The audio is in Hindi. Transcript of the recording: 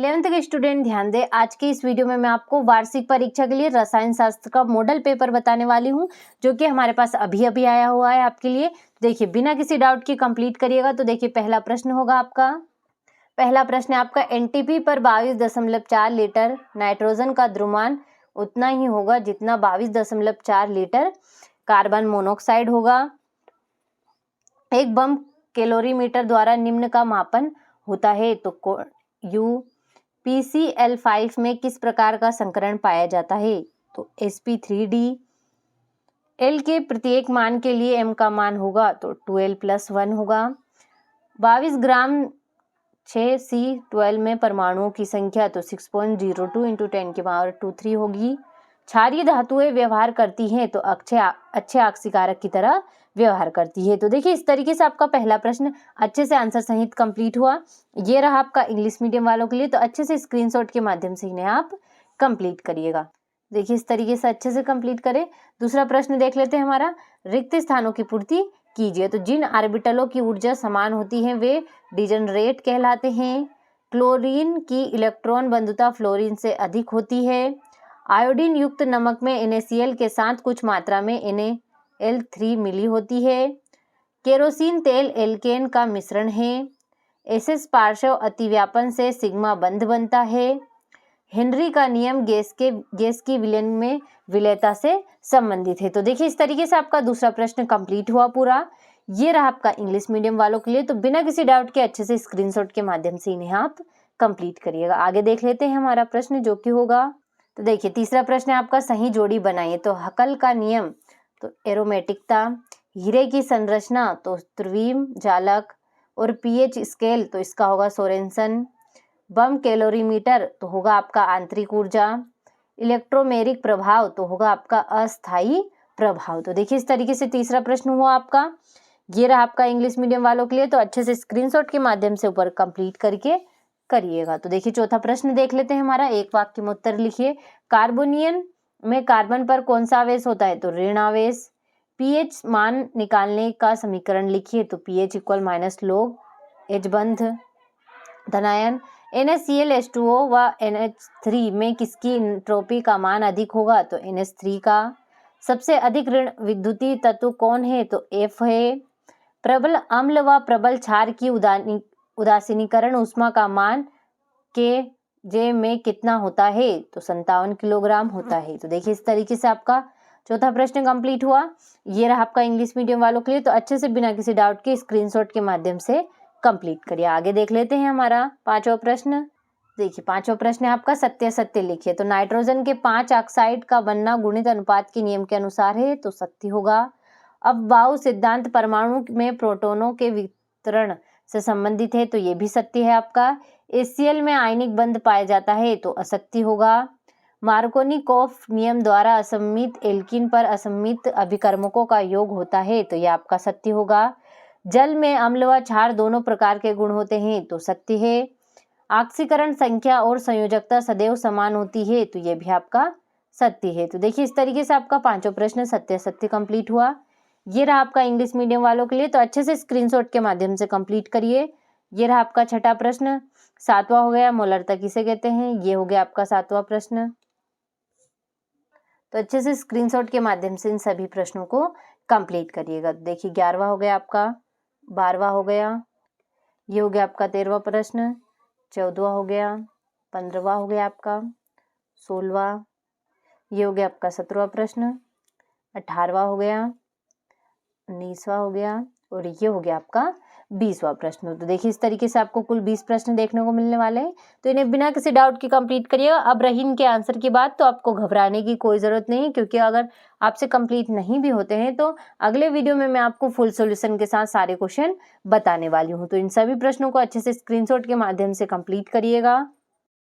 11th के स्टूडेंट ध्यान दें, आज की इस वीडियो में मैं आपको वार्षिक परीक्षा के लिए रसायन शास्त्र का मॉडल पेपर बताने वाली हूं, जो कि हमारे पास अभी अभी आया हुआ है आपके लिए। देखिए बिना किसी डाउट के कंप्लीट करिएगा। तो देखिए पहला प्रश्न होगा आपका, पहला प्रश्न है आपका, एनटीपी पर 22.4 लीटर नाइट्रोजन का द्रव्यमान उतना ही होगा जितना 22.4 लीटर कार्बन मोनोऑक्साइड होगा। एक बम कैलोरीमीटर द्वारा निम्न का मापन होता है। तो UPCl5 में किस प्रकार का संकरण पाया जाता है? तो sp3d। L के प्रत्येक मान के लिए m का मान होगा तो 12+1 होगा। 22 ग्राम 6C12 में परमाणुओं की संख्या तो 6.02 × 10⁻23 होगी। क्षारीय धातुएं व्यवहार करती हैं तो अच्छे ऑक्सीकारक की तरह व्यवहार करती है। तो देखिए इस तरीके से आपका पहला प्रश्न अच्छे से आंसर सहित कंप्लीट हुआ। ये रहा आपका इंग्लिश मीडियम वालों के लिए। तो अच्छे से स्क्रीनशॉट के माध्यम से इन्हें आप कंप्लीट करिएगा। देखिए इस तरीके से अच्छे से कंप्लीट करें। दूसरा प्रश्न देख लेते हैं हमारा, रिक्त स्थानों की पूर्ति कीजिए। तो जिन ऑर्बिटलों की ऊर्जा समान होती है वे डिजनरेट कहलाते हैं। क्लोरीन की इलेक्ट्रॉन बंधुता फ्लोरीन से अधिक होती है। आयोडीन युक्त नमक में NaCl के साथ कुछ मात्रा में NaL3 मिली होती है। केरोसिन तेल एल्केन का मिश्रण है। एसएस पार्श्व अतिव्यापन से सिग्मा बंध बनता है। हेनरी का नियम गैस की विलयन में विलेयता से संबंधित है। तो देखिए इस तरीके से आपका दूसरा प्रश्न कंप्लीट हुआ पूरा। ये रहा आपका इंग्लिश मीडियम वालों के लिए। तो बिना किसी डाउट के अच्छे से स्क्रीनशॉट के माध्यम से इन्हें आप कंप्लीट करिएगा। आगे देख लेते हैं हमारा प्रश्न जो कि होगा, तो देखिए तीसरा प्रश्न है आपका, सही जोड़ी बनाइए। तो हकल का नियम तो एरोमेटिकता, हीरे की संरचना तो ध्रुवीय जालक, और पीएच स्केल तो इसका होगा सोरेनसन। बम कैलोरीमीटर तो होगा आपका आंतरिक ऊर्जा। इलेक्ट्रोमेरिक प्रभाव तो होगा आपका अस्थायी प्रभाव। तो देखिए इस तरीके से तीसरा प्रश्न हुआ आपका। ये रहा आपका इंग्लिश मीडियम वालों के लिए। तो अच्छे से स्क्रीनशॉट के माध्यम से ऊपर कंप्लीट करके करिएगा। तो देखिए चौथा प्रश्न देख लेते हैं हमारा, एक वाक्य में उत्तर लिखिए। कार्बोनियन में कार्बन पर कौन सा आवेश होता है? तो ऋण आवेश। पीएच मान निकालने का समीकरण लिखिए। तो pH = log H बंध धनायन। NaCl H2O व NH3 में किसकी एंट्रोपी का मान अधिक होगा? तो NH3 का। सबसे अधिक ऋण विद्युतीय तत्व कौन है? तो F है। प्रबल अम्ल व प्रबल क्षार की उदासीनीकरण ऊष्मा का मान Kj में कितना होता है? तो 57 किलोग्राम होता है। तो देखिए इस तरीके से आपका चौथा प्रश्न कंप्लीट हुआ। ये रहा आपका इंग्लिश मीडियम वालों के लिए। तो अच्छे से बिना किसी डाउट के स्क्रीनशॉट के माध्यम से कंप्लीट करिए। आगे देख लेते हैं हमारा पांचवा प्रश्न। देखिए पांचवा प्रश्न है आपका, सत्य सत्य लिखिए। तो नाइट्रोजन के 5 ऑक्साइड का बनना गुणित अनुपात के नियम के अनुसार है तो सत्य होगा। अब बाउ सिद्धांत परमाणु में प्रोटॉनों के वितरण से संबंधित है तो ये भी सत्य है आपका। HCl में आयनिक बंध पाया जाता है तो असत्य होगा। मार्कोनिकॉफ नियम द्वारा असममित एल्कीन पर असममित अभिकर्मकों का योग होता है तो यह आपका सत्य होगा। जल में अम्ल व क्षार दोनों प्रकार के गुण होते हैं तो सत्य है। ऑक्सीकरण संख्या और संयोजकता सदैव समान होती है तो यह भी आपका सत्य है। तो देखिए इस तरीके से आपका पांचों प्रश्न सत्य सत्य कंप्लीट हुआ। ये रहा आपका इंग्लिश मीडियम वालों के लिए। तो अच्छे से स्क्रीनशॉट के माध्यम से कंप्लीट करिए। ये रहा आपका छठा प्रश्न, सातवां हो गया, मोलरता किसे कहते हैं? ये हो गया आपका सातवां प्रश्न। तो अच्छे से स्क्रीनशॉट के माध्यम से इन सभी प्रश्नों को कंप्लीट करिएगा। देखिए 11वां हो गया आपका, 12वां हो गया, ये हो गया आपका 13वां प्रश्न, 14वां हो गया, 15वां हो गया आपका, 16वां, ये हो गया आपका 17वां प्रश्न, 18वां हो गया, 19वां हो गया, और ये हो गया आपका 20वां प्रश्न। तो देखिए इस तरीके से आपको कुल 20 प्रश्न देखने को मिलने वाले हैं। तो इन्हें बिना किसी डाउट के कंप्लीट करिएगा। अब रही इनके आंसर की बात, तो आपको घबराने की कोई ज़रूरत नहीं, क्योंकि अगर आपसे कंप्लीट नहीं भी होते हैं तो अगले वीडियो में मैं आपको फुल सॉल्यूशन के साथ सारे क्वेश्चन बताने वाली हूँ। तो इन सभी प्रश्नों को अच्छे से स्क्रीनशॉट के माध्यम से कंप्लीट करिएगा।